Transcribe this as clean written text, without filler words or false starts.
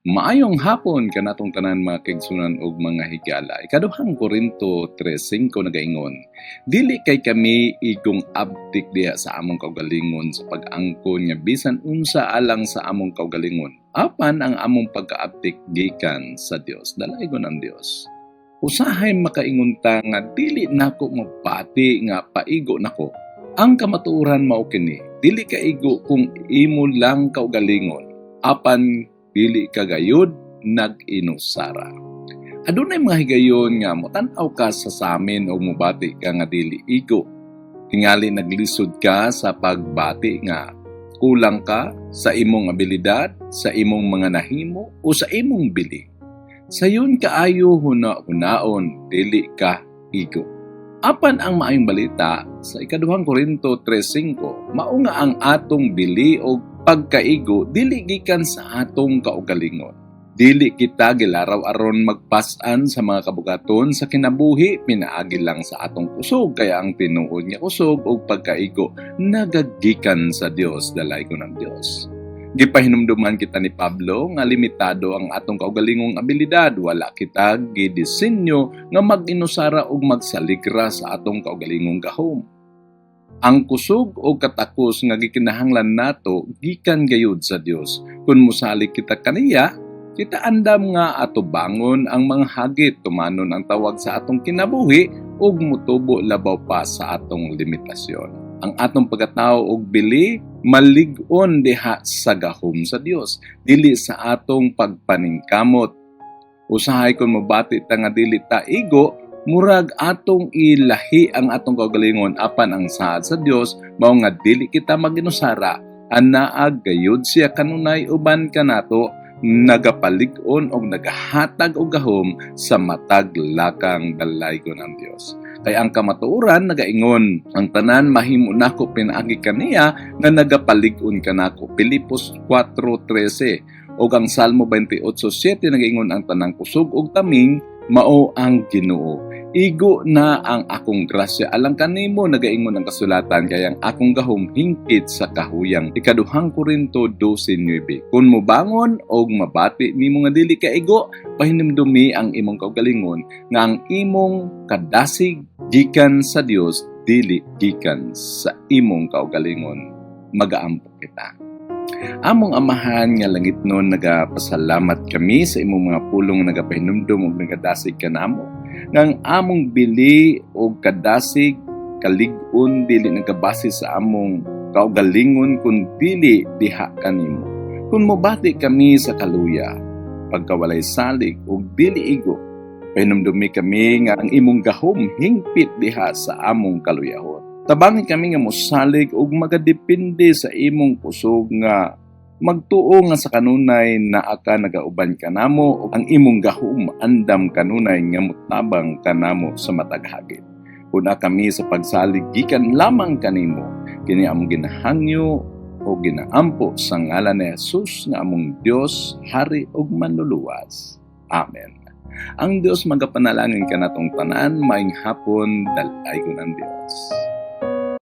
Maayong hapon kanatong tanan mga kaigsunan ug mga higala. Ikaduhang Korinto 3:5 nagaingon, dili kay kami igong abtik diha sa among kaugalingon sa pag-angkon nga bisan unsa alang sa among kaugalingon. Apan ang among pagkaabtik gikan sa Dios, dalaygon ang Dios. Usahay makaingon ta nga dili nako mabati nga paigo nako. Ang kamatuoran mao kini, dili kaigo kung imo lang kaugalingon. Apan dili kagayod nag-inusara. Adunay mga higayon nga motan-aw ka sa samin o mubati ka nga dili igo. Tingali naglisod ka sa pagbati nga kulang ka sa imong abilidad, sa imong mga nahimo o sa imong bili. Sayon kaayo huna-hunaon dili ka igo. Apan ang maayong balita sa ikaduhang Korinto 3:5, mao nga ang atong bili o pagkaigo dili gikan sa atong kaugalingon. Dili kita gilaraw aron magpas-an sa mga kabugaton sa kinabuhi, pinaagi lang sa atong kusog, kaya ang tinuod nga kusog o pagkaigo nagagikan sa Dios, dalaygon ng Dios. Gipahinumduman kita ni Pablo nga limitado ang atong kaugalingong abilidad, wala kita gidisenyo nga mag-inusara ug magsaligra sa atong kaugalingong gahom. Ang kusog o katakos nga gikinahanglan nato gikan gayud sa Dios. Kung musalig kita kaniya, kita andam nga ato bangon ang mga hagit, tumanon ang tawag sa atong kinabuhi ug mutubo labaw pa sa atong limitasyon. Ang atong pagkatao og bili malig-on diha sa gahom sa Dios, dili sa atong pagpaningkamot. Usahay kung mabati ta nga dili ta igo, murag atong ilahi ang atong kaugalingon, apan ang saad sa Dios mao nga dili kita maginusara, anaag gayud siya kanunay uban kanato, nagapalig-on og nagahatag og gahom sa matag lakang dalaygon ang Dios. Kaya ang kamatuoran nagaingon, ang tanan mahimo nako pinaagi kaniya nga nagapalig-on kanako. Pilipos 4:13 ug ang Salmo 28:7 nagaingon, ang tanang kusog ug taming mao ang Ginoo. Igo na ang akong grasya alang kanimo, nagaingon ang kasulatan, kaya ang akong gahom hingpit sa kahuyang. Ikaduhang Korinto 12:9. Kung mobangon og mabati nimo nga dili kaigo, pahinumdumi ang imong kaugalingon nga ang imong kadasig gikan sa Dios, dili gikan sa imong kaugalingon. Magaampo kita. Among Amahan nga langitnon, nagapasalamat kami sa imong mga pulong nagapahinumdum ug nagadasig kanamo. Ngang among bili o kadasig kalig-on dili nagabase sa among kaugalingon kun dili diha kanimo. Kung mobati kami sa kaluya, pagkawalay salig o dili igo, pahinumdumi kami nga ang imong gahom hingpit diha sa among kaluyahon. Tabangin kami nga mosalig ug magadepende sa imong kusog nga magtuo nga sa kanunay na aka nagauban kanamo ug ang imong gahom andam kanunay nga mutabang kanamo sa matag hagit. Una kami sa pagsalig gikan lamang kanimo, kini among ginahangyo o ginaampo sa ngalan ni Jesus nga among Dios, Hari ug Manluluwas. Amen. Ang Dios magapanalangin kanatong tanan, maayong hapon, dalaygon ang Dios.